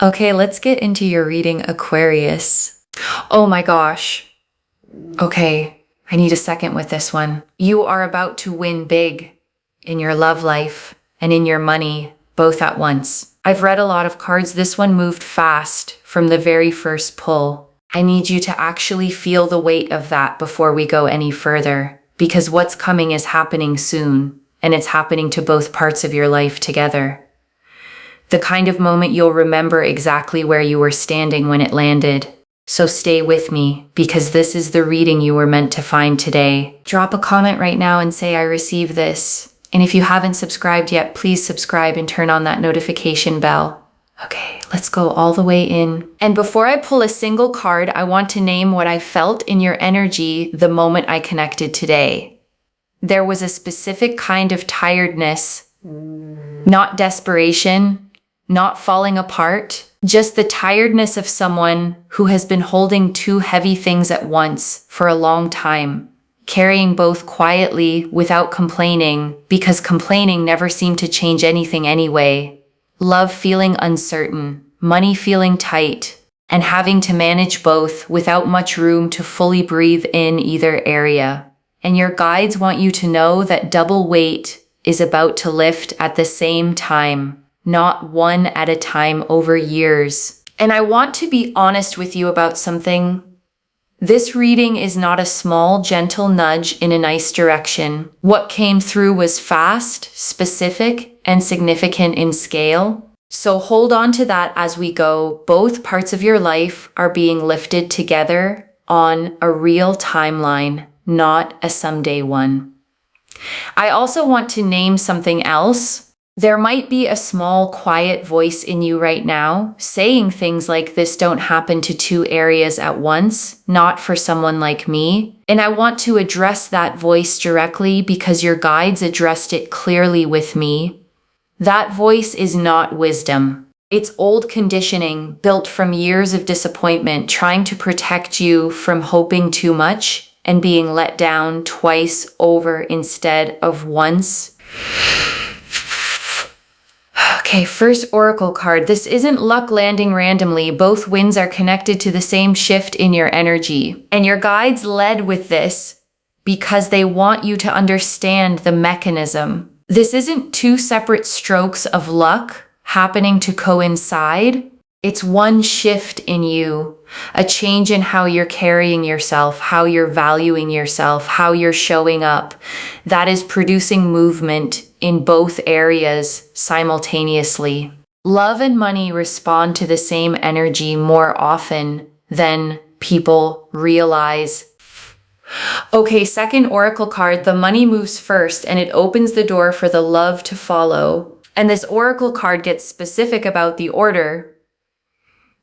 Okay, let's get into your reading, Aquarius. Oh my gosh. Okay, I need a second with this one. You are about to win big in your love life and in your money, both at once. I've read a lot of cards. This one moved fast from the very first pull. I need you to actually feel the weight of that before we go any further, because what's coming is happening soon, and it's happening to both parts of your life together. The kind of moment you'll remember exactly where you were standing when it landed. So stay with me, because this is the reading you were meant to find today. Drop a comment right now and say I received this. And if you haven't subscribed yet, please subscribe and turn on that notification bell. Okay, let's go all the way in. And before I pull a single card, I want to name what I felt in your energy the moment I connected today. There was a specific kind of tiredness, not desperation, not falling apart, just the tiredness of someone who has been holding two heavy things at once for a long time, carrying both quietly without complaining, because complaining never seemed to change anything anyway. Love feeling uncertain, money feeling tight, and having to manage both without much room to fully breathe in either area. And your guides want you to know that double weight is about to lift at the same time, not one at a time over years. And I want to be honest with you about something. This reading is not a small, gentle nudge in a nice direction. What came through was fast, specific, and significant in scale. So hold on to that as we go. Both parts of your life are being lifted together on a real timeline, not a someday one. I also want to name something else. There might be a small, quiet voice in you right now saying things like this don't happen to two areas at once, not for someone like me. And I want to address that voice directly because your guides addressed it clearly with me. That voice is not wisdom. It's old conditioning built from years of disappointment, trying to protect you from hoping too much and being let down twice over instead of once. Okay, first oracle card. This isn't luck landing randomly. Both winds are connected to the same shift in your energy. And your guides led with this because they want you to understand the mechanism. This isn't two separate strokes of luck happening to coincide. It's one shift in you, a change in how you're carrying yourself, how you're valuing yourself, how you're showing up. That is producing movement in both areas simultaneously. Love and money respond to the same energy more often than people realize. Okay, second oracle card, the money moves first and it opens the door for the love to follow. And this oracle card gets specific about the order.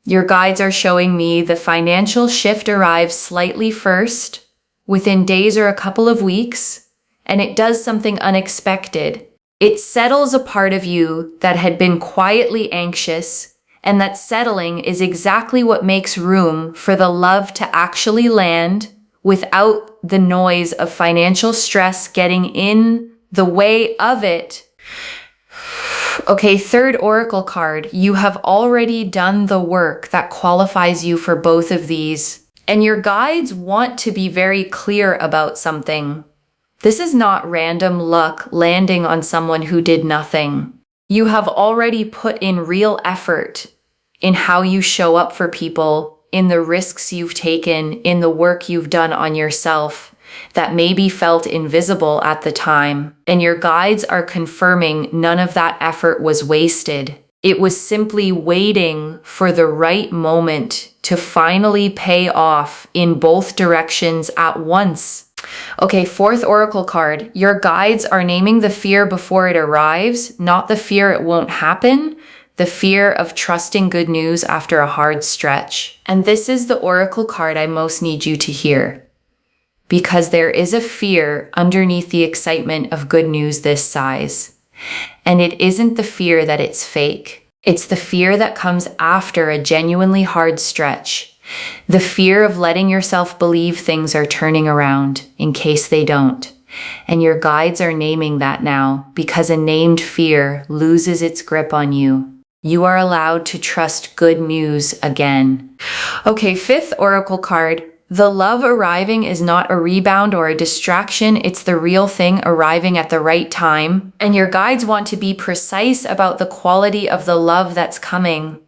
Your guides are showing me the financial shift arrives slightly first, within days or a couple of weeks, and it does something unexpected. It settles a part of you that had been quietly anxious, and that settling is exactly what makes room for the love to actually land without the noise of financial stress getting in the way of it. Okay, third oracle card. You have already done the work that qualifies you for both of these, and your guides want to be very clear about something. This is not random luck landing on someone who did nothing. You have already put in real effort in how you show up for people, in the risks you've taken, in the work you've done on yourself that maybe felt invisible at the time. And your guides are confirming none of that effort was wasted. It was simply waiting for the right moment to finally pay off in both directions at once. Okay, fourth oracle card. Your guides are naming the fear before it arrives, not the fear it won't happen, the fear of trusting good news after a hard stretch. And this is the oracle card I most need you to hear. Because there is a fear underneath the excitement of good news this size. And it isn't the fear that it's fake. It's the fear that comes after a genuinely hard stretch. The fear of letting yourself believe things are turning around in case they don't. And your guides are naming that now because a named fear loses its grip on you. You are allowed to trust good news again. Okay, 5th oracle card. The love arriving is not a rebound or a distraction. It's the real thing arriving at the right time. And your guides want to be precise about the quality of the love that's coming.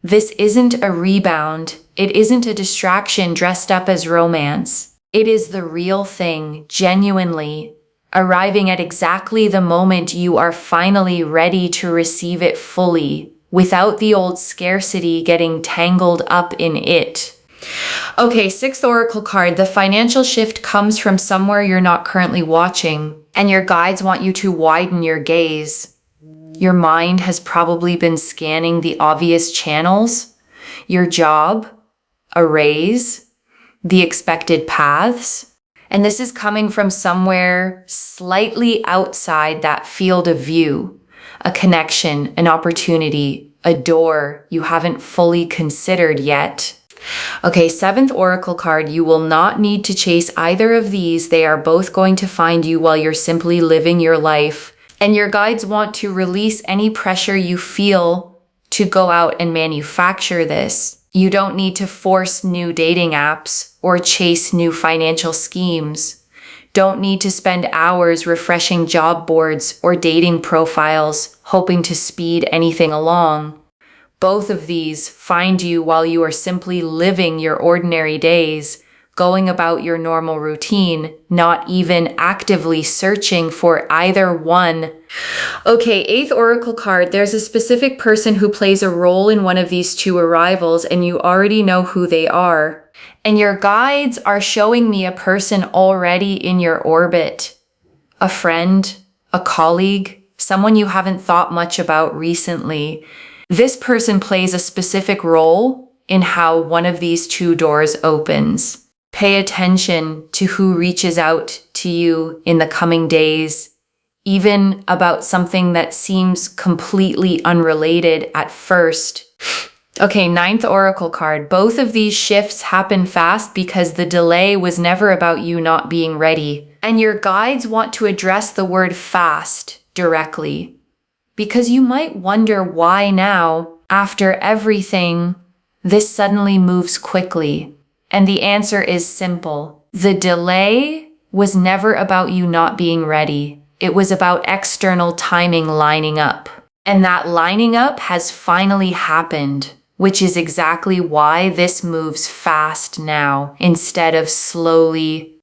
This isn't a rebound. It isn't a distraction dressed up as romance. It is the real thing, genuinely, arriving at exactly the moment you are finally ready to receive it fully, without the old scarcity getting tangled up in it. Okay, 6th oracle card. The financial shift comes from somewhere you're not currently watching, and your guides want you to widen your gaze. Your mind has probably been scanning the obvious channels: your job, a raise, the expected paths. And this is coming from somewhere slightly outside that field of view. A connection, an opportunity, a door you haven't fully considered yet. Okay, 7th oracle card. You will not need to chase either of these. They are both going to find you while you're simply living your life. And your guides want to release any pressure you feel to go out and manufacture this. You don't need to force new dating apps or chase new financial schemes. Don't need to spend hours refreshing job boards or dating profiles, hoping to speed anything along. Both of these find you while you are simply living your ordinary days, going about your normal routine, not even actively searching for either one. Okay, 8th oracle card. There's a specific person who plays a role in one of these two arrivals, and you already know who they are. And your guides are showing me a person already in your orbit. A friend, a colleague, someone you haven't thought much about recently. This person plays a specific role in how one of these two doors opens. Pay attention to who reaches out to you in the coming days, even about something that seems completely unrelated at first. Okay, 9th oracle card. Both of these shifts happen fast because the delay was never about you not being ready. And your guides want to address the word fast directly, because you might wonder why now, after everything, this suddenly moves quickly. And the answer is simple. The delay was never about you not being ready. It was about external timing lining up. And that lining up has finally happened, which is exactly why this moves fast now instead of slowly.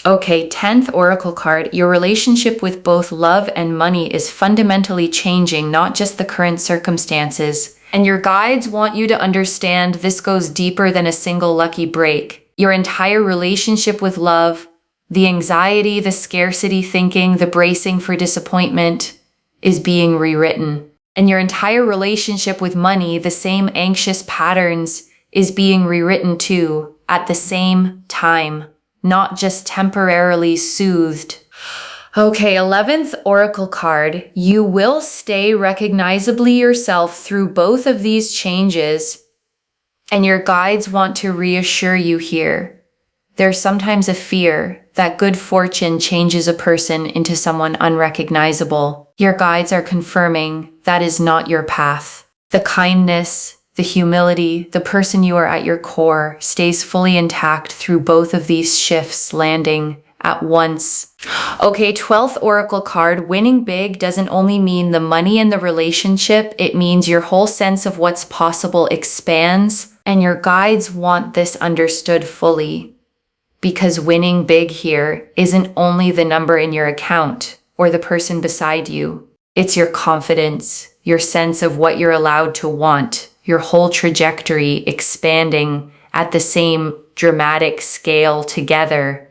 Okay, 10th oracle card. Your relationship with both love and money is fundamentally changing, not just the current circumstances. And your guides want you to understand this goes deeper than a single lucky break. Your entire relationship with love, the anxiety, the scarcity thinking, the bracing for disappointment, is being rewritten. And your entire relationship with money, the same anxious patterns, is being rewritten too, at the same time, not just temporarily soothed. Okay, 11th oracle card. You will stay recognizably yourself through both of these changes, and your guides want to reassure you here. There's sometimes a fear that good fortune changes a person into someone unrecognizable. Your guides are confirming that is not your path. The kindness, the humility, the person you are at your core stays fully intact through both of these shifts landing at once. Okay, 12th oracle card. Winning big doesn't only mean the money and the relationship. It means your whole sense of what's possible expands, and your guides want this understood fully. Because winning big here isn't only the number in your account or the person beside you. It's your confidence, your sense of what you're allowed to want, your whole trajectory expanding at the same dramatic scale together.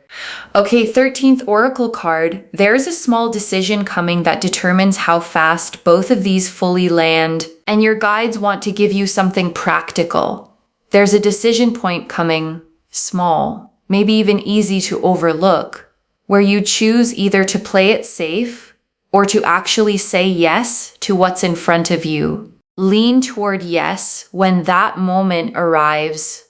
Okay, 13th oracle card. There's a small decision coming that determines how fast both of these fully land, and your guides want to give you something practical. There's a decision point coming, small, maybe even easy to overlook, where you choose either to play it safe or to actually say yes to what's in front of you. Lean toward yes when that moment arrives.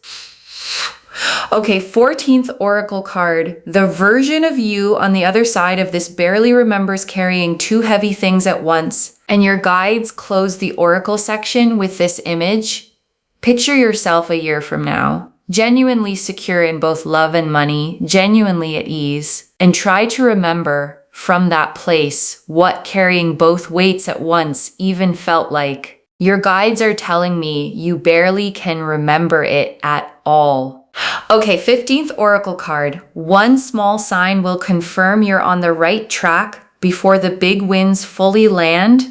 Okay, 14th oracle card. The version of you on the other side of this barely remembers carrying two heavy things at once, And your guides close the oracle section with this image. Picture yourself a year from now, genuinely secure in both love and money, genuinely at ease, and try to remember from that place what carrying both weights at once even felt like. Your guides are telling me you barely can remember it at all. Okay, 15th oracle card. One small sign will confirm you're on the right track before the big winds fully land,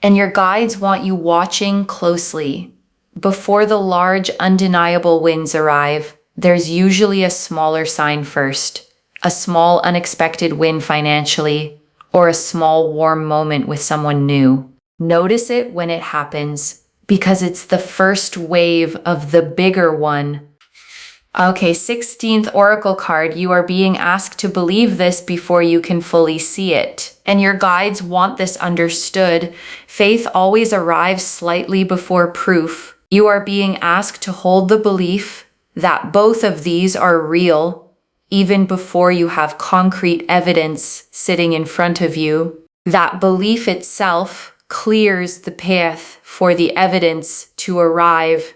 and your guides want you watching closely. Before the large, undeniable winds arrive, there's usually a smaller sign first. A small, unexpected win financially, or a small, warm moment with someone new. Notice it when it happens, because it's the first wave of the bigger one. Okay, 16th oracle card. You are being asked to believe this before you can fully see it. And your guides want this understood. Faith always arrives slightly before proof. You are being asked to hold the belief that both of these are real, even before you have concrete evidence sitting in front of you. That belief itself clears the path for the evidence to arrive.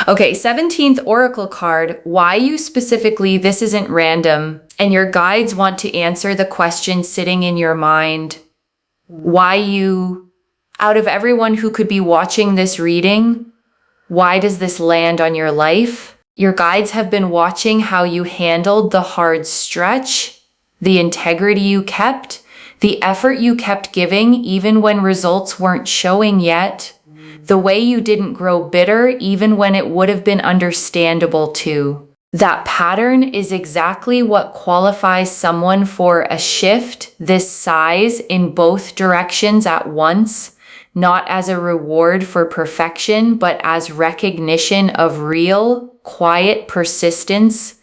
Okay, 17th oracle card. Why you specifically? This isn't random. And your guides want to answer the question sitting in your mind. Why you, out of everyone who could be watching this reading, why does this land on your life? Your guides have been watching how you handled the hard stretch, the integrity you kept, the effort you kept giving even when results weren't showing yet, the way you didn't grow bitter even when it would have been understandable to. That pattern is exactly what qualifies someone for a shift this size in both directions at once, not as a reward for perfection, but as recognition of real, quiet persistence.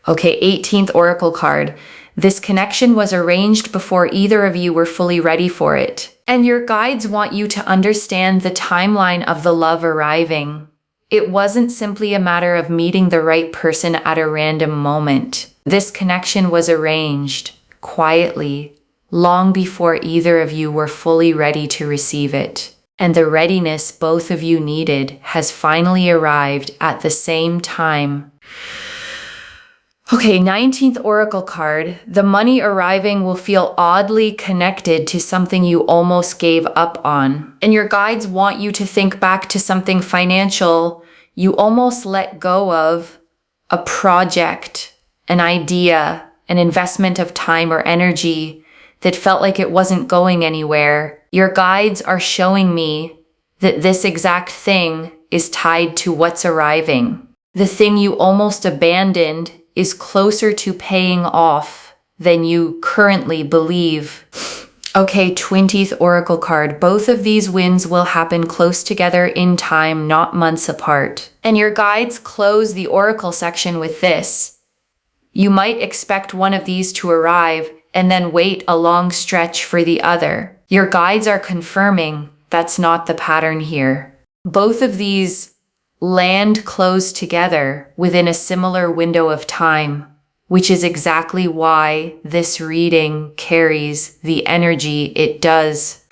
Okay, 18th oracle card. This connection was arranged before either of you were fully ready for it. And your guides want you to understand the timeline of the love arriving. It wasn't simply a matter of meeting the right person at a random moment. This connection was arranged, quietly, long before either of you were fully ready to receive it. And the readiness both of you needed has finally arrived at the same time. Okay, 19th oracle card. The money arriving will feel oddly connected to something you almost gave up on. And your guides want you to think back to something financial you almost let go of, a project, an idea, an investment of time or energy that felt like it wasn't going anywhere. Your guides are showing me that this exact thing is tied to what's arriving. The thing you almost abandoned is closer to paying off than you currently believe. Okay, 20th oracle card. Both of these wins will happen close together in time, not months apart. And your guides close the oracle section with this. You might expect one of these to arrive and then wait a long stretch for the other. Your guides are confirming that's not the pattern here. Both of these land close together within a similar window of time, which is exactly why this reading carries the energy it does.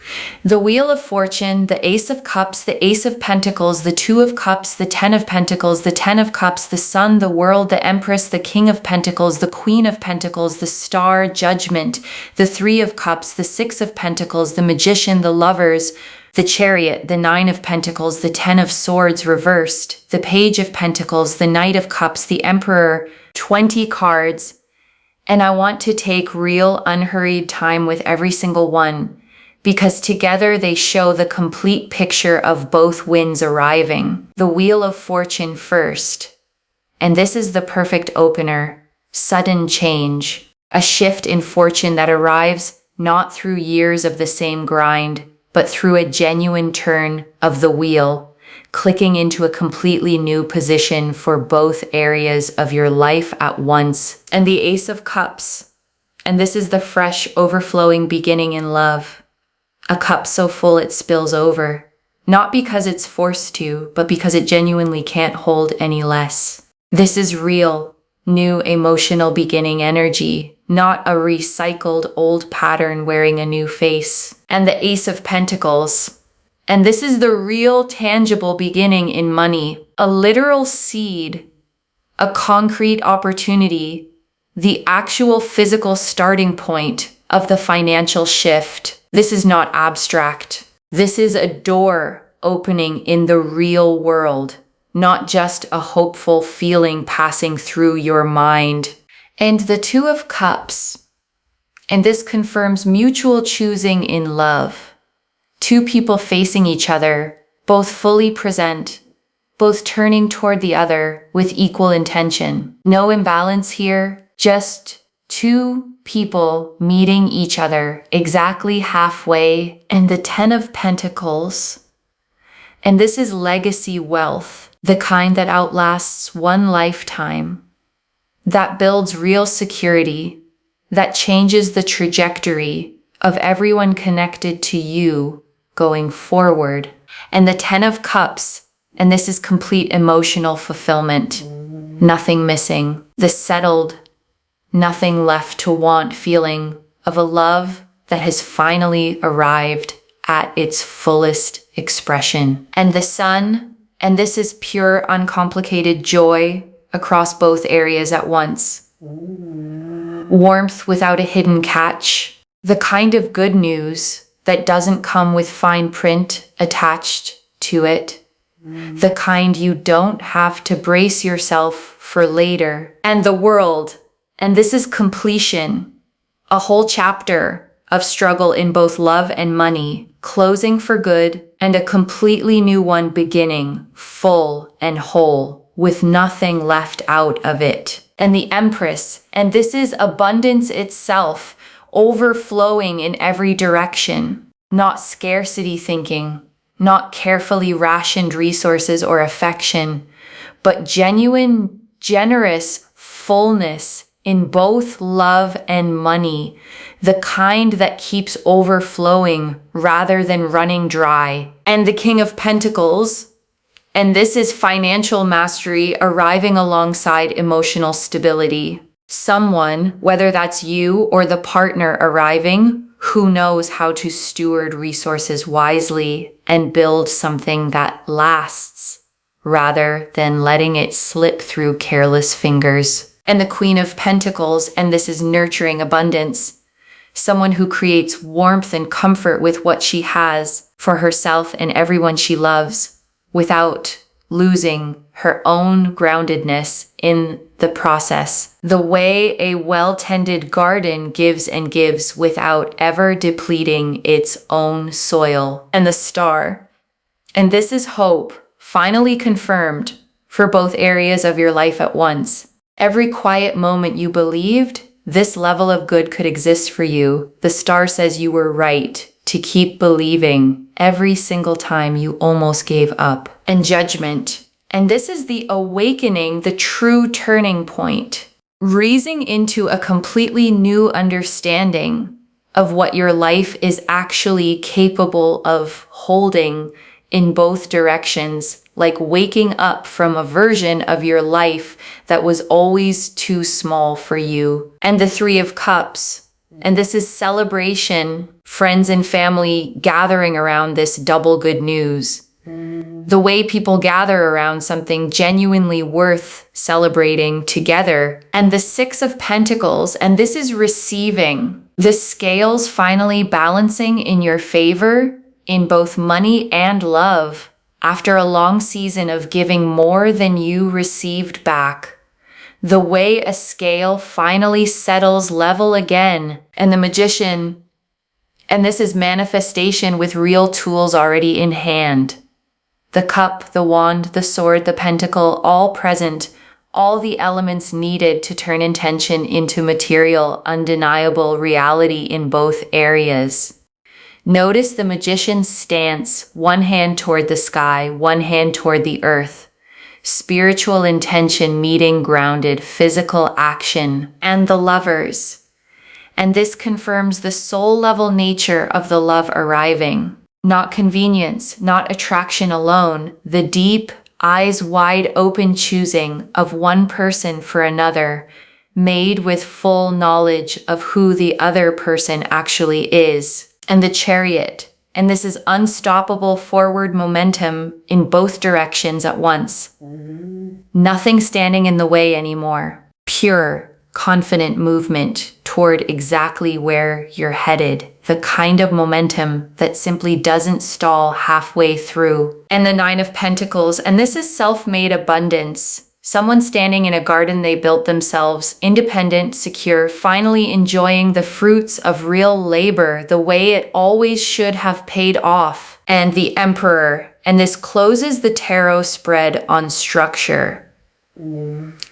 The Wheel of Fortune, the Ace of Cups, the Ace of Pentacles, the Two of Cups, the Ten of Pentacles, the Ten of Cups, the Sun, the World, the Empress, the King of Pentacles, the Queen of Pentacles, the Star, Judgment, the Three of Cups, the Six of Pentacles, the Magician, the Lovers, the Chariot, the Nine of Pentacles, the Ten of Swords reversed, the Page of Pentacles, the Knight of Cups, the Emperor, 20 cards. And I want to take real unhurried time with every single one, because together they show the complete picture of both wins arriving. The Wheel of Fortune first. And this is the perfect opener. Sudden change. A shift in fortune that arrives not through years of the same grind, but through a genuine turn of the wheel, clicking into a completely new position for both areas of your life at once. And the Ace of Cups. And this is the fresh, overflowing beginning in love. A cup so full it spills over. Not because it's forced to, but because it genuinely can't hold any less. This is real, new emotional beginning energy. not a recycled old pattern wearing a new face. And the Ace of Pentacles. And this is the real tangible beginning in money, a literal seed, a concrete opportunity, the actual physical starting point of the financial shift. This is not abstract. This is a door opening in the real world, not just a hopeful feeling passing through your mind. And the Two of Cups. And this confirms mutual choosing in love. Two people facing each other, both fully present, both turning toward the other with equal intention. No imbalance here, just two people meeting each other exactly halfway. And the Ten of Pentacles. And this is legacy wealth, the kind that outlasts one lifetime, that builds real security, that changes the trajectory of everyone connected to you going forward. And the Ten of Cups, and this is complete emotional fulfillment, nothing missing, the settled, nothing left to want feeling of a love that has finally arrived at its fullest expression. And the Sun, and this is pure, uncomplicated joy across both areas at once. Warmth without a hidden catch, the kind of good news that doesn't come with fine print attached to it, the kind you don't have to brace yourself for later. And the World, and this is completion, a whole chapter of struggle in both love and money, closing for good, and a completely new one beginning, full and whole, with nothing left out of it. And the Empress, and this is abundance itself, overflowing in every direction, not scarcity thinking, not carefully rationed resources or affection, but genuine, generous fullness in both love and money, the kind that keeps overflowing rather than running dry. And the King of Pentacles, and this is financial mastery arriving alongside emotional stability. Someone, whether that's you or the partner arriving, who knows how to steward resources wisely and build something that lasts, rather than letting it slip through careless fingers. And the Queen of Pentacles, and this is nurturing abundance. Someone who creates warmth and comfort with what she has for herself and everyone she loves, without losing her own groundedness in the process. The way a well-tended garden gives and gives without ever depleting its own soil. And the Star. And this is hope, finally confirmed for both areas of your life at once. Every quiet moment you believed this level of good could exist for you, the Star says you were right to keep believing every single time you almost gave up. And Judgment. And this is the awakening, the true turning point, raising into a completely new understanding of what your life is actually capable of holding in both directions, like waking up from a version of your life that was always too small for you. And the Three of Cups. And this is celebration, friends and family gathering around this double good news. The way people gather around something genuinely worth celebrating together. And the Six of Pentacles, and this is receiving. The scales finally balancing in your favor in both money and love after a long season of giving more than you received back. The way a scale finally settles level again. And the Magician, and this is manifestation with real tools already in hand. The cup, the wand, the sword, the pentacle, all present, all the elements needed to turn intention into material, undeniable reality in both areas. Notice the Magician's stance, one hand toward the sky, one hand toward the earth. Spiritual intention meeting grounded physical action. And the Lovers. And this confirms the soul-level nature of the love arriving. Not convenience, not attraction alone, the deep, eyes wide open choosing of one person for another, made with full knowledge of who the other person actually is. And the Chariot. And this is unstoppable forward momentum in both directions at once. Nothing standing in the way anymore. Pure, confident movement toward exactly where you're headed. The kind of momentum that simply doesn't stall halfway through. And the Nine of Pentacles. And this is self-made abundance. Someone standing in a garden they built themselves, independent, secure, finally enjoying the fruits of real labor the way it always should have paid off. And the Emperor. And this closes the tarot spread on structure.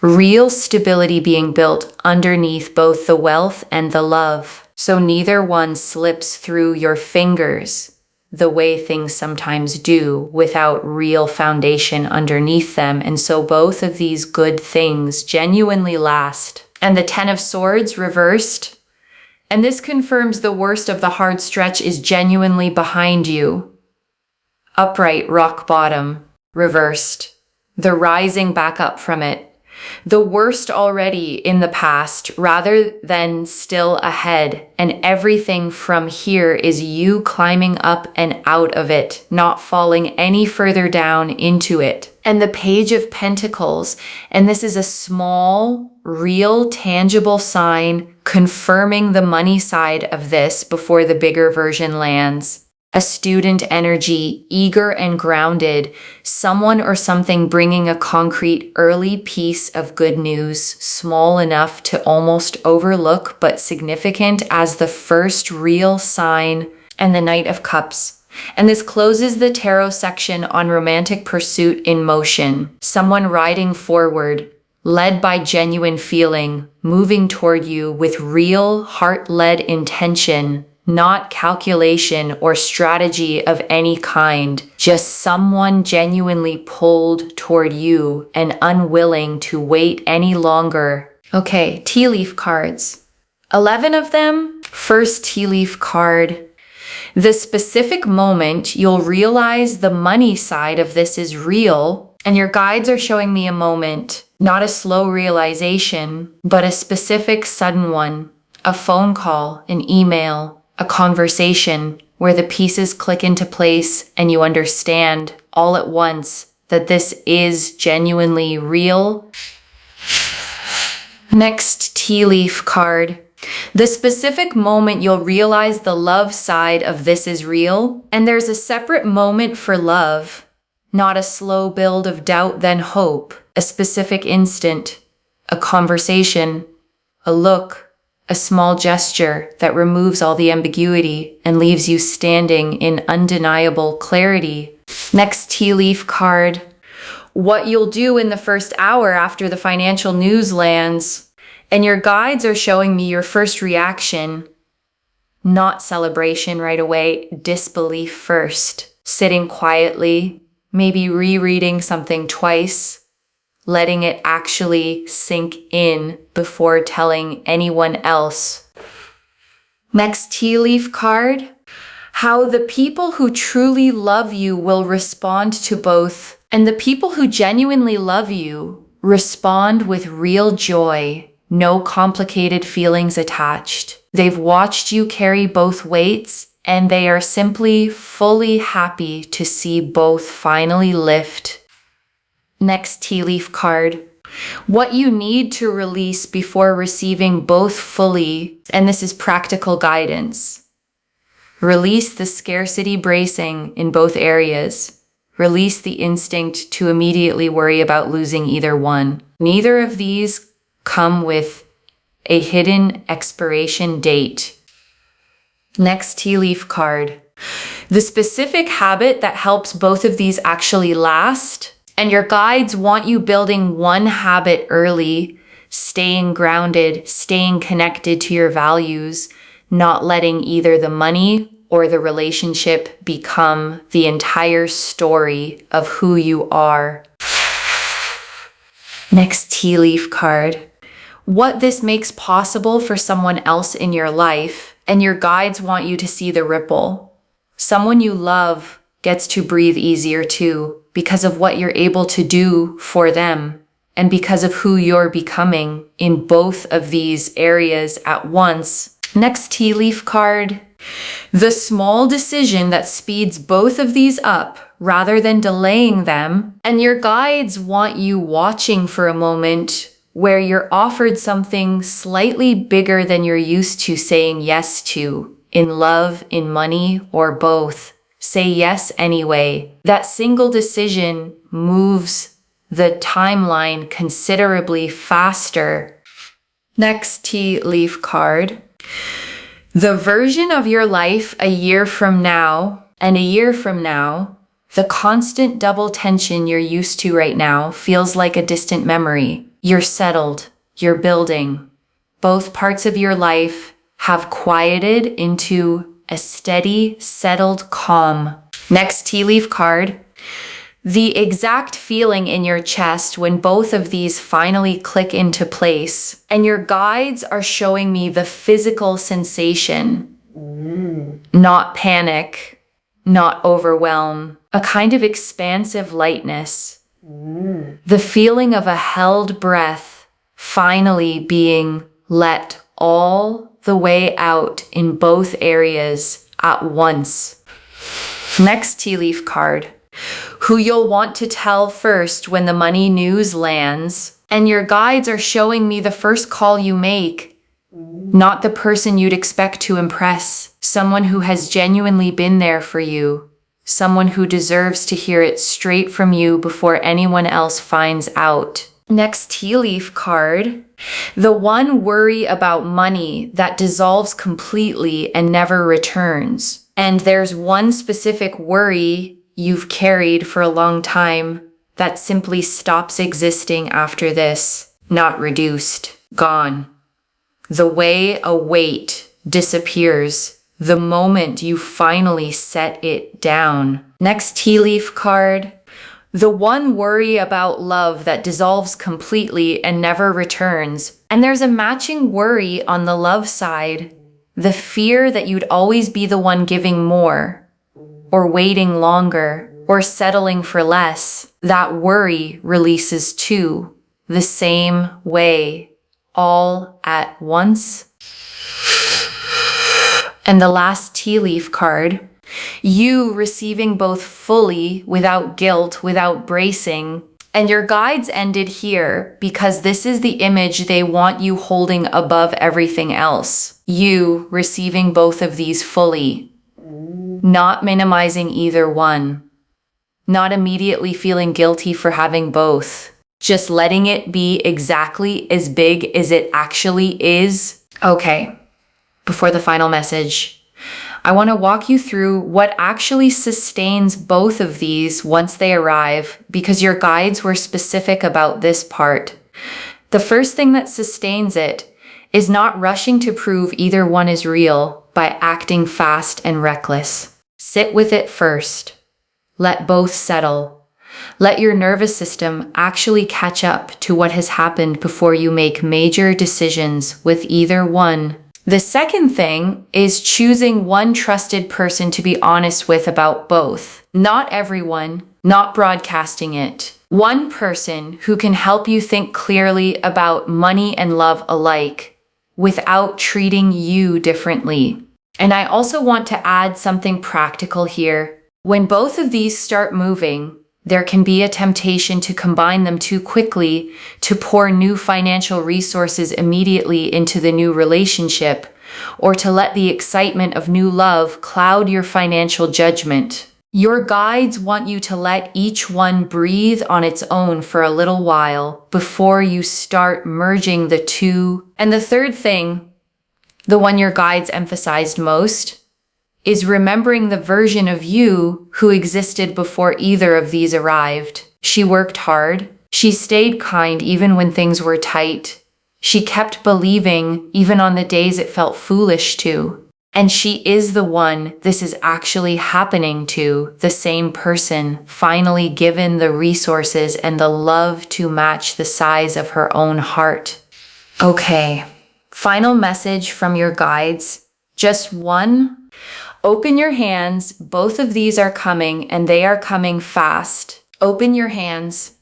Real stability being built underneath both the wealth and the love. So neither one slips through your fingers the way things sometimes do without real foundation underneath them. And so both of these good things genuinely last. And the Ten of Swords reversed. And this confirms the worst of the hard stretch is genuinely behind you. Upright, rock bottom, reversed. The rising back up from it. The worst already in the past rather than still ahead. And everything from here is you climbing up and out of it, not falling any further down into it. And the Page of Pentacles. And this is a small, real, tangible sign confirming the money side of this before the bigger version lands. A student energy, eager and grounded, someone or something bringing a concrete early piece of good news, small enough to almost overlook but significant as the first real sign. And the Knight of Cups. And this closes the tarot section on romantic pursuit in motion. Someone riding forward, led by genuine feeling, moving toward you with real heart-led intention. Not calculation or strategy of any kind, just someone genuinely pulled toward you and unwilling to wait any longer. Okay, tea leaf cards. 11 of them. First tea leaf card. The specific moment you'll realize the money side of this is real, and your guides are showing me a moment, not a slow realization, but a specific sudden one. A phone call, an email, a conversation where the pieces click into place and you understand all at once that this is genuinely real. Next tea leaf card. The specific moment you'll realize the love side of this is real, and there's a separate moment for love, not a slow build of doubt then hope, a specific instant, a conversation, a look, a small gesture that removes all the ambiguity and leaves you standing in undeniable clarity. Next tea leaf card. What you'll do in the first hour after the financial news lands. And your guides are showing me your first reaction. Not celebration right away, disbelief first. Sitting quietly, maybe rereading something twice. Letting it actually sink in before telling anyone else. Next tea leaf card. How the people who truly love you will respond to both. And the people who genuinely love you respond with real joy, no complicated feelings attached. They've watched you carry both weights, and they are simply fully happy to see both finally lift. Next tea leaf card. What you need to release before receiving both fully, and this is practical guidance. Release the scarcity bracing in both areas. Release the instinct to immediately worry about losing either one. Neither of these come with a hidden expiration date. Next tea leaf card. The specific habit that helps both of these actually last. And your guides want you building one habit early, staying grounded, staying connected to your values, not letting either the money or the relationship become the entire story of who you are. Next tea leaf card. What this makes possible for someone else in your life, and your guides want you to see the ripple. Someone you love gets to breathe easier too, because of what you're able to do for them. and because of who you're becoming in both of these areas at once. Next tea leaf card. The small decision that speeds both of these up rather than delaying them. And your guides want you watching for a moment where you're offered something slightly bigger than you're used to saying yes to, in love, in money, or both. Say yes anyway. That single decision moves the timeline considerably faster. Next tea leaf card. The version of your life a year from now and a year from now, the constant double tension you're used to right now feels like a distant memory. You're settled. You're building. Both parts of your life have quieted into a steady, settled calm. Next tea leaf card. The exact feeling in your chest when both of these finally click into place, and your guides are showing me the physical sensation, not panic, not overwhelm, a kind of expansive lightness, the feeling of a held breath finally being let all the way out in both areas at once. Next tea leaf card. Who you'll want to tell first when the money news lands. And your guides are showing me the first call you make, not the person you'd expect to impress. Someone who has genuinely been there for you. Someone who deserves to hear it straight from you before anyone else finds out. Next tea leaf card. The one worry about money that dissolves completely and never returns. And there's one specific worry you've carried for a long time that simply stops existing after this, not reduced, gone. The way a weight disappears the moment you finally set it down. Next tea leaf card. The one worry about love that dissolves completely and never returns. And there's a matching worry on the love side. The fear that you'd always be the one giving more, or waiting longer, or settling for less. That worry releases too, the same way, all at once. And the last tea leaf card. You receiving both fully, without guilt, without bracing. And your guides ended here because this is the image they want you holding above everything else. You receiving both of these fully. Not minimizing either one. Not immediately feeling guilty for having both. Just letting it be exactly as big as it actually is. Okay, before the final message, I want to walk you through what actually sustains both of these once they arrive, because your guides were specific about this part. The first thing that sustains it is not rushing to prove either one is real by acting fast and reckless. Sit with it first. Let both settle. Let your nervous system actually catch up to what has happened before you make major decisions with either one. The second thing is choosing one trusted person to be honest with about both. Not everyone, not broadcasting it. One person who can help you think clearly about money and love alike without treating you differently. And I also want to add something practical here. When both of these start moving, there can be a temptation to combine them too quickly, to pour new financial resources immediately into the new relationship, or to let the excitement of new love cloud your financial judgment. Your guides want you to let each one breathe on its own for a little while before you start merging the two. And the third thing, the one your guides emphasized most, is remembering the version of you who existed before either of these arrived. She worked hard. She stayed kind even when things were tight. She kept believing even on the days it felt foolish to. And she is the one this is actually happening to, the same person, finally given the resources and the love to match the size of her own heart. Okay, final message from your guides. Just one. Open your hands. Both of these are coming, and they are coming fast. Open your hands.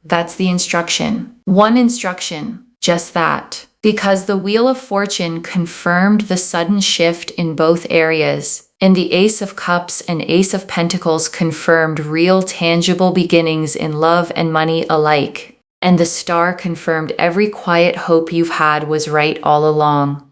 That's the instruction. One instruction, just that. Because the Wheel of Fortune confirmed the sudden shift in both areas, and the Ace of Cups and Ace of Pentacles confirmed real tangible beginnings in love and money alike. And the Star confirmed every quiet hope you've had was right all along.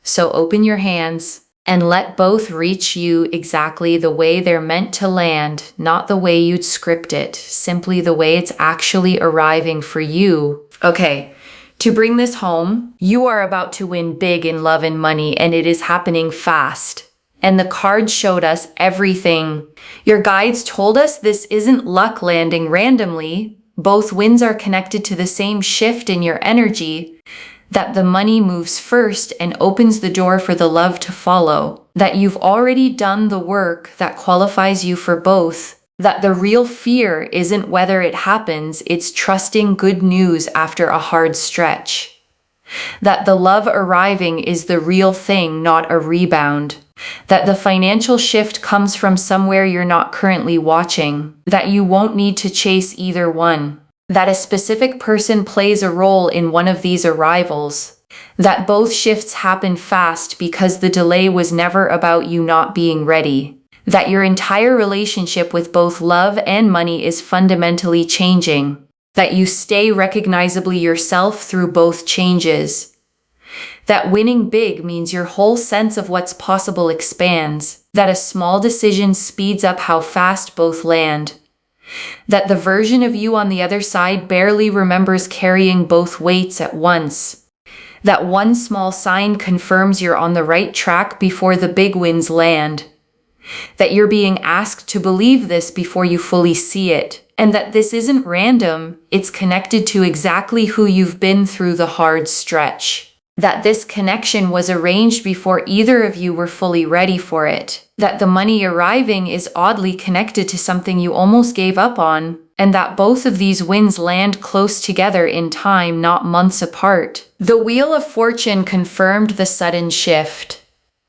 So open your hands and let both reach you exactly the way they're meant to land, not the way you'd script it, simply the way it's actually arriving for you. Okay, to bring this home, you are about to win big in love and money, and it is happening fast. And the cards showed us everything. Your guides told us this isn't luck landing randomly. Both winds are connected to the same shift in your energy, that the money moves first and opens the door for the love to follow, that you've already done the work that qualifies you for both, that the real fear isn't whether it happens, it's trusting good news after a hard stretch, that the love arriving is the real thing, not a rebound, that the financial shift comes from somewhere you're not currently watching, that you won't need to chase either one, that a specific person plays a role in one of these arrivals, that both shifts happen fast because the delay was never about you not being ready, that your entire relationship with both love and money is fundamentally changing, that you stay recognizably yourself through both changes, that winning big means your whole sense of what's possible expands, that a small decision speeds up how fast both land, that the version of you on the other side barely remembers carrying both weights at once, that one small sign confirms you're on the right track before the big winds land, that you're being asked to believe this before you fully see it, and that this isn't random, it's connected to exactly who you've been through the hard stretch. That this connection was arranged before either of you were fully ready for it, that the money arriving is oddly connected to something you almost gave up on, and that both of these winds land close together in time, not months apart. The Wheel of Fortune confirmed the sudden shift.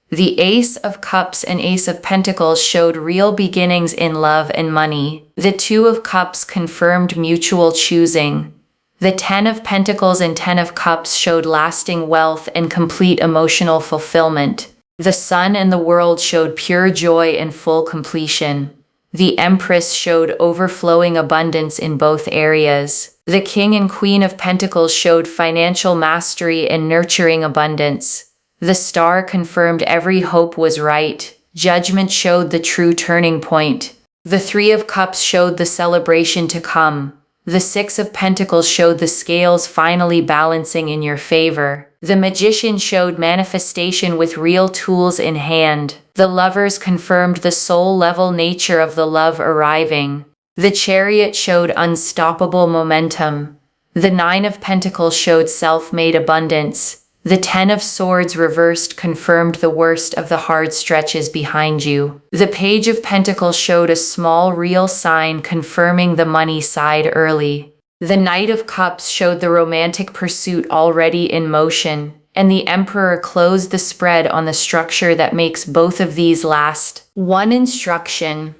The Ace of Cups and Ace of Pentacles showed real beginnings in love and money. The Two of Cups confirmed mutual choosing. The 10 of Pentacles and 10 of Cups showed lasting wealth and complete emotional fulfillment. The Sun and the World showed pure joy and full completion. The Empress showed overflowing abundance in both areas. The King and Queen of Pentacles showed financial mastery and nurturing abundance. The Star confirmed every hope was right. Judgment showed the true turning point. The Three of Cups showed the celebration to come. The Six of Pentacles showed the scales finally balancing in your favor. The Magician showed manifestation with real tools in hand. The Lovers confirmed the soul-level nature of the love arriving. The Chariot showed unstoppable momentum. The Nine of Pentacles showed self-made abundance. The 10 of Swords reversed confirmed the worst of the hard stretches behind you. The Page of Pentacles showed a small real sign confirming the money side early. The Knight of Cups showed the romantic pursuit already in motion. And the Emperor closed the spread on the structure that makes both of these last. One instruction.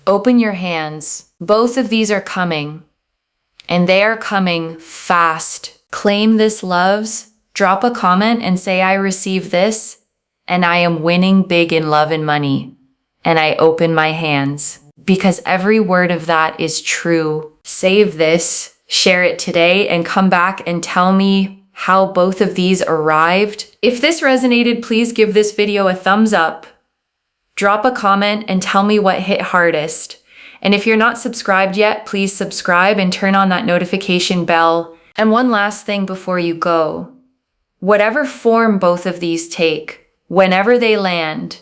Open your hands. Both of these are coming. And they are coming fast. Claim this, loves. Drop a comment and say, I receive this, and I am winning big in love and money, and I open my hands. Because every word of that is true. Save this, share it today, and come back and tell me how both of these arrived. If this resonated, please give this video a thumbs up. Drop a comment and tell me what hit hardest. And if you're not subscribed yet, please subscribe and turn on that notification bell. And one last thing before you go. Whatever form both of these take, whenever they land,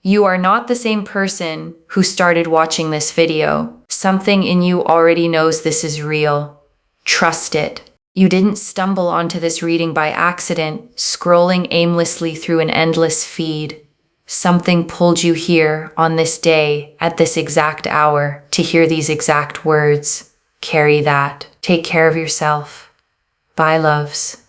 you are not the same person who started watching this video. Something in you already knows this is real. Trust it. You didn't stumble onto this reading by accident, scrolling aimlessly through an endless feed. Something pulled you here on this day, at this exact hour, to hear these exact words. Carry that. Take care of yourself. Bye, loves.